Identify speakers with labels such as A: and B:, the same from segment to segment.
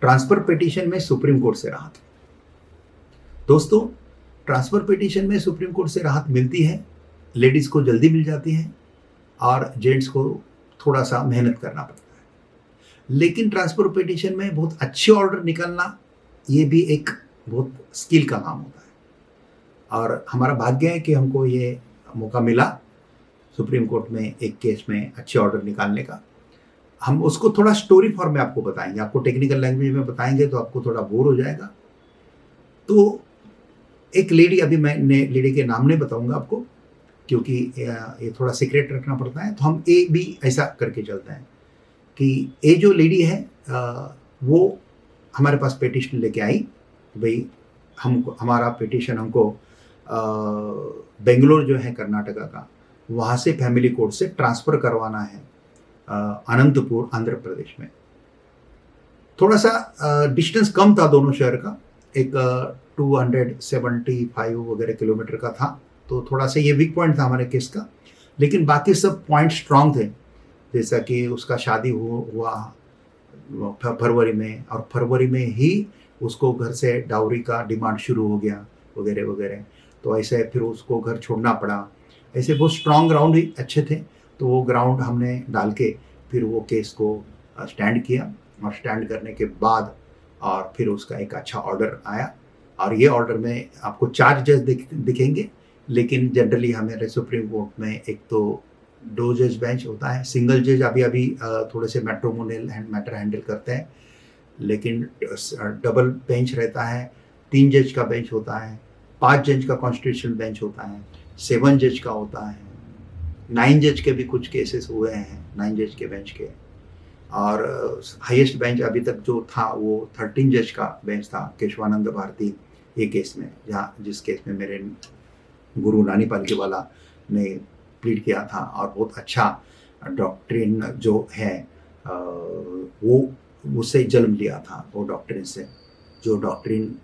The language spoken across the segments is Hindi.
A: ट्रांसफर पिटीशन में सुप्रीम कोर्ट से राहत। दोस्तों, ट्रांसफर पिटीशन में सुप्रीम कोर्ट से राहत मिलती है, लेडीज़ को जल्दी मिल जाती है और जेंट्स को थोड़ा सा मेहनत करना पड़ता है। लेकिन ट्रांसफर पिटीशन में बहुत अच्छे ऑर्डर निकालना ये भी एक बहुत स्किल का काम होता है और हमारा भाग्य है कि हमको ये मौका मिला सुप्रीम कोर्ट में एक केस में अच्छे ऑर्डर निकालने का। हम उसको थोड़ा स्टोरी फॉर्म में आपको बताएंगे, आपको टेक्निकल लैंग्वेज में बताएंगे तो आपको थोड़ा बोर हो जाएगा। तो एक लेडी, अभी मैं लेडी के नाम नहीं बताऊंगा आपको क्योंकि ये थोड़ा सीक्रेट रखना पड़ता है, तो हम ए बी ऐसा करके चलते हैं कि ये जो लेडी है वो हमारे पास पिटीशन लेके आई। भाई हमको हमारा पिटीशन हमको बेंगलोर जो है कर्नाटका का, वहाँ से फैमिली कोर्ट से ट्रांसफ़र करवाना है अनंतपुर आंध्र प्रदेश में। थोड़ा सा डिस्टेंस कम था दोनों शहर का, एक 275 वगैरह किलोमीटर का था, तो थोड़ा सा ये वीक पॉइंट था हमारे केस का। लेकिन बाकी सब पॉइंट स्ट्रांग थे, जैसा कि उसका शादी हुआ फरवरी में और फरवरी में ही उसको घर से डाउरी का डिमांड शुरू हो गया वगैरह वगैरह। तो ऐसे फिर उसको घर छोड़ना पड़ा। ऐसे बहुत स्ट्रांग ग्राउंड ही अच्छे थे, तो वो ग्राउंड हमने डाल के फिर वो केस को स्टैंड किया और स्टैंड करने के बाद और फिर उसका एक अच्छा ऑर्डर आया। और ये ऑर्डर में आपको 4 जज दिखेंगे, लेकिन जनरली हमारे सुप्रीम कोर्ट में एक तो 2 जज बेंच होता है, सिंगल जज अभी थोड़े से मैट्रिमोनियल मैटर हैंडल करते हैं, लेकिन डबल बेंच रहता है, 3 जज का बेंच होता है, 5 जज का कॉन्स्टिट्यूशनल बेंच होता है, 7 जज का होता है, 9 जज के भी कुछ केसेस हुए हैं, 9 जज के बेंच के। और हाईएस्ट बेंच अभी तक जो था वो 13 जज का बेंच था, केशवानंद भारती ये केस में, जिस केस में मेरे गुरु नानी पालकीवाला ने प्लीड किया था और बहुत अच्छा डॉक्ट्रिन जो है वो उससे जन्म लिया था। वो डॉक्ट्रिन से, जो डॉक्ट्रिन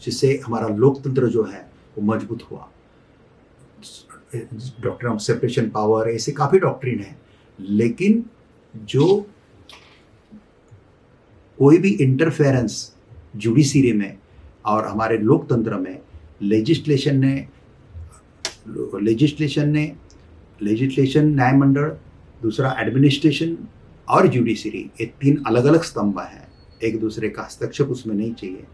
A: जिससे हमारा लोकतंत्र जो है वो मजबूत हुआ, डॉक्ट्रिन ऑफ सेपरेशन पावर, ऐसे काफ़ी डॉक्ट्रिन है। लेकिन जो कोई भी इंटरफेरेंस जुडिशरी में और हमारे लोकतंत्र में लेजिस्लेशन, न्याय मंडल, दूसरा एडमिनिस्ट्रेशन और जुडिशरी, ये 3 अलग अलग स्तंभ हैं, एक दूसरे का हस्तक्षेप उसमें नहीं चाहिए।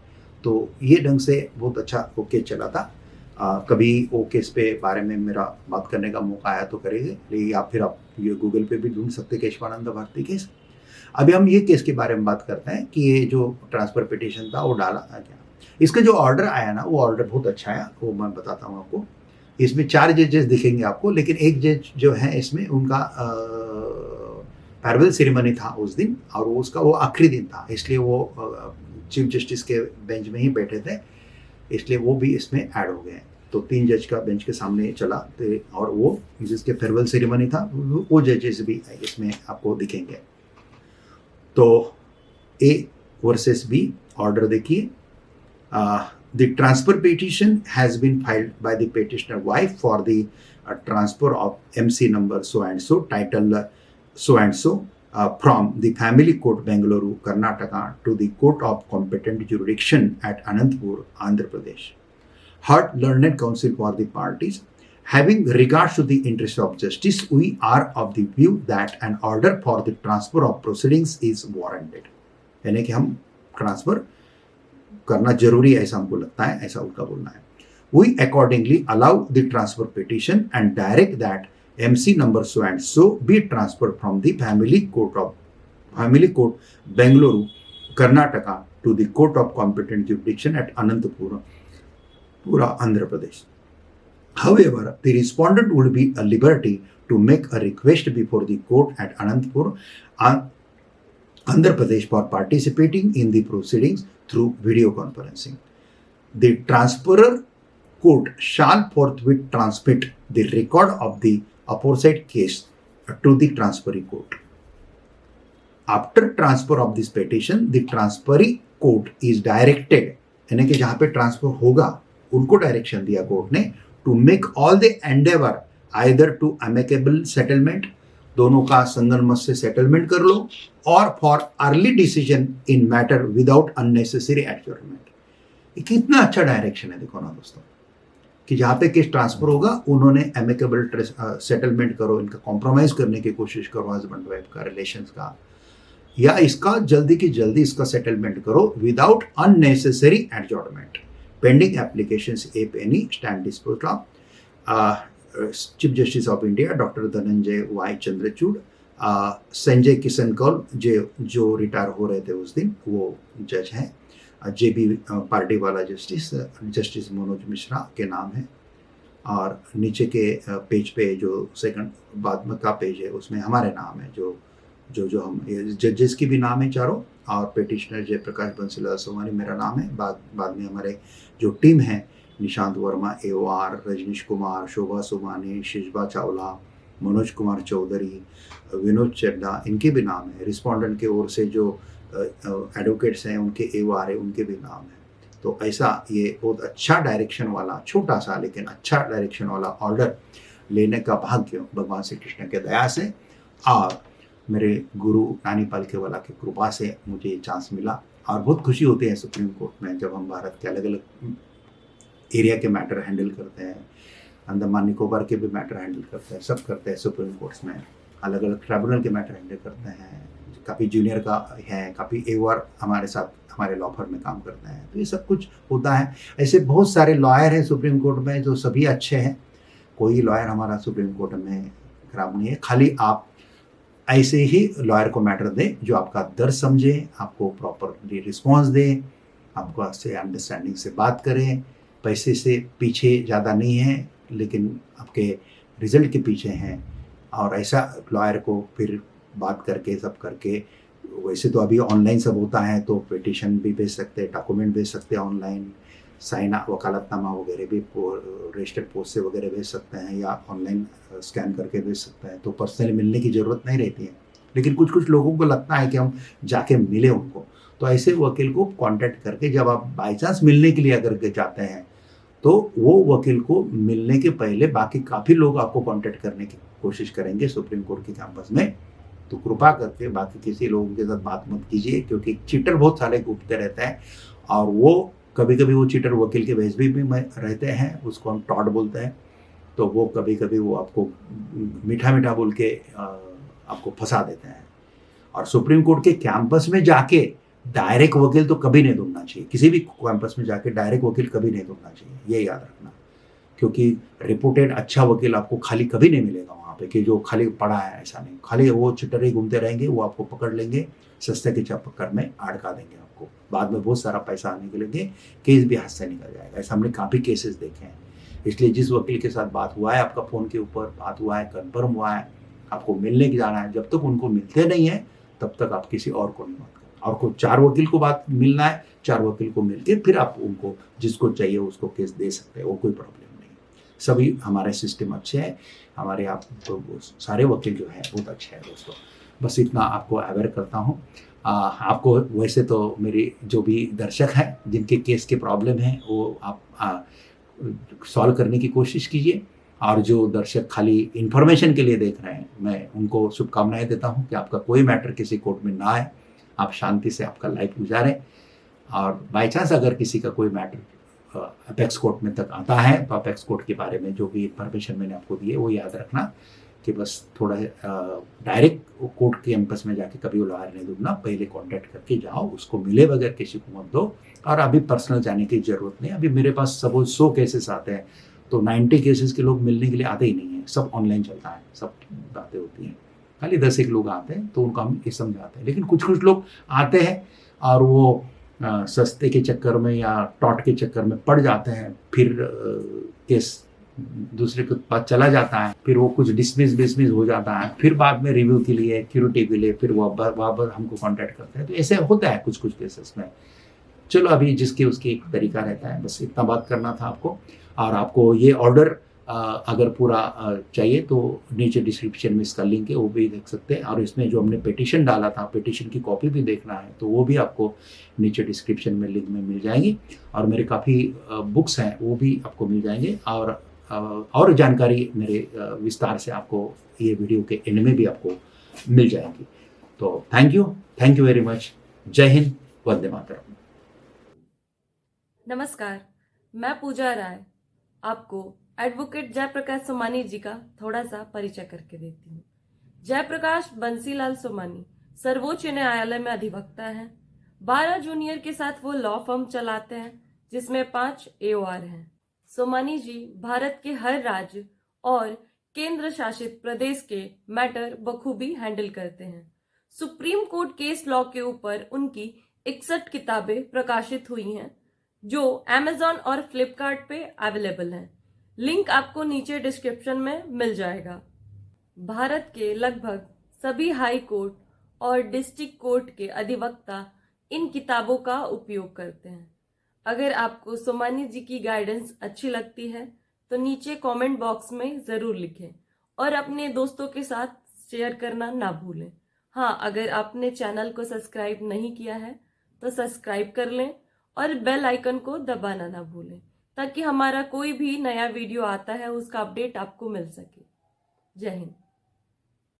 A: तो ये ढंग से बहुत अच्छा वो केस चला था। कभी वो केस पे बारे में मेरा बात करने का मौका आया तो करेंगे, या फिर आप ये गूगल पे भी ढूंढ सकते केशवानंद भारती केस। अभी हम ये केस के बारे में बात करते हैं कि ये जो ट्रांसफर पिटीशन था वो डाला क्या। इसका जो ऑर्डर आया ना, वो ऑर्डर बहुत अच्छा आया, वो मैं बताता हूँ आपको। इसमें 4 जजेस दिखेंगे आपको, लेकिन एक जज जो है इसमें उनका फेयरवेल सेरेमनी था उस दिन, और उसका वो आखिरी दिन था, इसलिए वो चीफ जस्टिस के बेंच में ही बैठे थे, इसलिए वो भी इसमें ऐड हो गए। तो 3 जज का बेंच के सामने चला, और वो जिसके फेयरवेल सेरेमनी था वो जजेस भी इसमें आपको दिखेंगे। तो ए वर्सेस बी ऑर्डर देखिए। The transfer petition has been filed by the petitioner wife for the transfer of MC number so and so, title so and so, from the family court Bengaluru, Karnataka to the court of competent jurisdiction at Anantapur, Andhra Pradesh. Heard learned counsel for the parties. Having regards to the interest of justice, we are of the view that an order for the transfer of proceedings is warranted. यानी कि हम ट्रांसफर करना जरूरी है ऐसा हमको लगता है, ऐसा उनका बोलना है। We accordingly allow the transfer petition and direct that MC number so and so be transferred from the family court Bengaluru, Karnataka to the court of competent jurisdiction at Anantapur, Andhra Pradesh. However, the respondent would be at liberty to make a request before the court at Anantapur, Andhra Pradesh for participating in the proceedings through video conferencing. The transferor court shall forthwith transmit the record of the aforesaid case to the transferee court. After transfer of this petition, the transferee court is directed, यानी कि जहाँ पे ट्रांसफर होगा उनको डायरेक्शन दिया कोर्ट ने, to make all the endeavor either to amicable settlement दोनों का संगनमत से सेटलमेंट कर लो, और for early decision in matter without unnecessary adjournment. ये कितना अच्छा डायरेक्शन है, देखो ना दोस्तों, कि जहाँ पे केस ट्रांसफर होगा उन्होंने एमिकेबल सेटलमेंट करो, इनका कॉम्प्रोमाइज करने की कोशिश करो, हस्बैंड वाइफ का रिलेशंस का, या इसका जल्दी की जल्दी इसका सेटलमेंट करो without unnecessary adjournment pending applications if any stand disposal. Chief justice of India doctor Dhananjaya Y Chandrachud, Sanjay Kishan Kaul जो रिटायर हो रहे थे उस दिन, वो जज हैं, जेबी पार्टी वाला जस्टिस मनोज मिश्रा के नाम है, और नीचे के पेज पे जो सेकंड बाद में का पेज है उसमें हमारे नाम है, जो हम जजेस की भी नाम है चारों, और पेटिशनर जयप्रकाश बंसीलाल सोमानी मेरा नाम है। बाद में हमारे जो टीम है, निशांत वर्मा AOR, रजनीश कुमार, शोभा सोमानी, शिशबा चावला, मनोज कुमार चौधरी, विनोद चड्डा, इनके भी नाम है। रिस्पोंडेंट के ओर से जो एडवोकेट्स हैं उनके AOR है, उनके भी नाम है। तो ऐसा ये बहुत अच्छा डायरेक्शन वाला, छोटा सा लेकिन अच्छा डायरेक्शन वाला ऑर्डर लेने का भाग्य भगवान श्री कृष्ण के दया से और मेरे गुरु नानी पालकेवाला की कृपा से मुझे ये चांस मिला। और बहुत खुशी होती है सुप्रीम कोर्ट में जब हम भारत के अलग अलग एरिया के मैटर हैंडल करते हैं, अंडमान निकोबार के भी मैटर हैंडल करते हैं, सब करते हैं सुप्रीम कोर्ट्स में, अलग अलग ट्राइब्यूनल के मैटर हैंडल करते हैं, काफ़ी जूनियर का है, काफ़ी AOR हमारे साथ हमारे लॉ फर्म में काम करते हैं। तो ये सब कुछ होता है। ऐसे बहुत सारे लॉयर हैं सुप्रीम कोर्ट में जो सभी अच्छे हैं, कोई लॉयर हमारा सुप्रीम कोर्ट में खराब नहीं है। खाली आप ऐसे ही लॉयर को मैटर दें जो आपका दर्द समझे, आपको प्रॉपरली रिस्पॉन्स दे, आपको आपसे अंडरस्टैंडिंग से बात करें, पैसे से पीछे ज़्यादा नहीं है लेकिन आपके रिजल्ट के पीछे हैं। और ऐसा लॉयर को फिर बात करके सब करके, वैसे तो अभी ऑनलाइन सब होता है, तो पिटीशन भी भेज सकते हैं, डॉक्यूमेंट भेज सकते हैं ऑनलाइन, साइन वकालतनामा वगैरह भी रजिस्टर्ड पोस्ट से वगैरह भेज सकते हैं, या ऑनलाइन स्कैन करके भेज सकते हैं, तो पर्सनली मिलने की ज़रूरत नहीं रहती है। लेकिन कुछ कुछ लोगों को लगता है कि हम जाके मिले उनको, तो ऐसे वकील को कांटेक्ट करके जब आप बाई चांस मिलने के लिए अगर जाते हैं तो वो वकील को मिलने के पहले बाकी काफ़ी लोग आपको कांटेक्ट करने की कोशिश करेंगे सुप्रीम कोर्ट के कैंपस में। तो कृपा करके बाकी किसी लोगों के साथ बात मत कीजिए, क्योंकि चीटर बहुत सारे घूमते रहते हैं, और वो कभी कभी वो चीटर वकील के भेज भी रहते हैं, उसको हम टॉड बोलते हैं। तो वो कभी कभी वो आपको मीठा मीठा बोल के आपको फंसा देते हैं। और सुप्रीम कोर्ट के कैंपस में जाके डायरेक्ट वकील तो कभी नहीं ढूंढना चाहिए, किसी भी कैंपस में जाके डायरेक्ट वकील कभी नहीं ढूंढना चाहिए, ये याद रखना। क्योंकि रिपोर्टेड अच्छा वकील आपको खाली कभी नहीं मिलेगा वहाँ पे, कि जो खाली पढ़ा है, ऐसा नहीं। खाली वो चिट्टर ही घूमते रहेंगे, वो आपको पकड़ लेंगे, सस्ते के चक्कर में अड़का देंगे आपको, बाद में बहुत सारा पैसा आने के लगे, केस भी हाथ से निकल जाएगा। ऐसा हमने काफ़ी केसेस देखे हैं। इसलिए जिस वकील के साथ बात हुआ है, आपका फ़ोन के ऊपर बात हुआ है, कन्फर्म हुआ है, आपको मिलने की जाना है, जब तक उनको मिलते नहीं है तब तक आप किसी और को नहीं बात करें। और को 4 वकील को बात मिलना है, 4 वकील को मिलके फिर आप उनको जिसको चाहिए उसको केस दे सकते हैं, वो कोई प्रॉब्लम नहीं। सभी हमारे सिस्टम अच्छे हैं, हमारे आप तो सारे वकील जो है बहुत अच्छे हैं दोस्तों। बस इतना आपको अवेयर करता हूँ। आपको वैसे तो मेरे जो भी दर्शक हैं जिनके केस के प्रॉब्लम है वो आप सॉल्व करने की कोशिश कीजिए, और जो दर्शक खाली इन्फॉर्मेशन के लिए देख रहे हैं, मैं उनको शुभकामनाएं देता हूं कि आपका कोई मैटर किसी कोर्ट में ना आए, आप शांति से आपका लाइफ गुजारें। और बाई चांस अगर किसी का कोई मैटर अपेक्स कोर्ट में तक आता है तो अपेक्स कोर्ट के बारे में जो भी इन्फॉर्मेशन मैंने आपको दी है वो याद रखना, कि बस थोड़ा डायरेक्ट कोर्ट के कैंपस में जाके कभी वो लॉयर नहीं ढूंढना, पहले कांटेक्ट करके जाओ, उसको मिले बगैर किसी को मत दो। और अभी पर्सनल जाने की ज़रूरत नहीं। अभी मेरे पास सब 100 केसेस आते हैं, तो 90 केसेस के लोग मिलने के लिए आते ही नहीं है, सब ऑनलाइन चलता है, सब बातें होती हैं। खाली 10 एक लोग आते हैं तो उनको हम ये समझाते हैं। लेकिन कुछ कुछ लोग आते हैं और वो सस्ते के चक्कर में या टॉट के चक्कर में पड़ जाते हैं, फिर केस दूसरे के पास चला जाता है, फिर वो कुछ डिसमिस हो जाता है, फिर बाद में रिव्यू के लिए, क्यूरिटी के लिए फिर वो वापस हमको कांटेक्ट करते हैं। तो ऐसे होता है कुछ कुछ केसेस में। चलो अभी जिसके उसके एक तरीका रहता है, बस इतना बात करना था आपको। और आपको ये ऑर्डर अगर पूरा चाहिए तो नीचे डिस्क्रिप्शन में इसका लिंक है, वो भी देख सकते हैं। और इसमें जो हमने पिटीशन डाला था, पिटीशन की कॉपी भी देखना है तो वो भी आपको नीचे डिस्क्रिप्शन में लिंक में मिल जाएंगी। और मेरे काफ़ी बुक्स हैं वो भी आपको मिल जाएंगे। और और जानकारी मेरे विस्तार से आपको ये वीडियो के एंड में भी आपको मिल जाएगी। तो थैंक यू वेरी मच। जय हिंद, वंदे मातरम।
B: नमस्कार, मैं पूजा राय आपको एडवोकेट जयप्रकाश सोमानी जी का थोड़ा सा परिचय करके देती हूँ। जयप्रकाश बंसीलाल सोमानी सर्वोच्च न्यायालय में अधिवक्ता हैं। 12 जूनियर के साथ वो लॉ फर्म चलाते हैं जिसमें 5 AOR हैं। सोमानी जी भारत के हर राज्य और केंद्र शासित प्रदेश के मैटर बखूबी हैंडल करते हैं। सुप्रीम कोर्ट केस लॉ के ऊपर उनकी 61 किताबें प्रकाशित हुई हैं जो Amazon और फ्लिपकार्ट पे अवेलेबल हैं। लिंक आपको नीचे डिस्क्रिप्शन में मिल जाएगा। भारत के लगभग सभी हाई कोर्ट और डिस्ट्रिक्ट कोर्ट के अधिवक्ता इन किताबों का उपयोग करते हैं। अगर आपको सोमानी जी की गाइडेंस अच्छी लगती है तो नीचे कमेंट बॉक्स में ज़रूर लिखें और अपने दोस्तों के साथ शेयर करना ना भूलें। हाँ, अगर आपने चैनल को सब्सक्राइब नहीं किया है तो सब्सक्राइब कर लें और बेल आइकन को दबाना ना भूलें ताकि हमारा कोई भी नया वीडियो आता है उसका अपडेट आपको मिल सके। जय हिंद।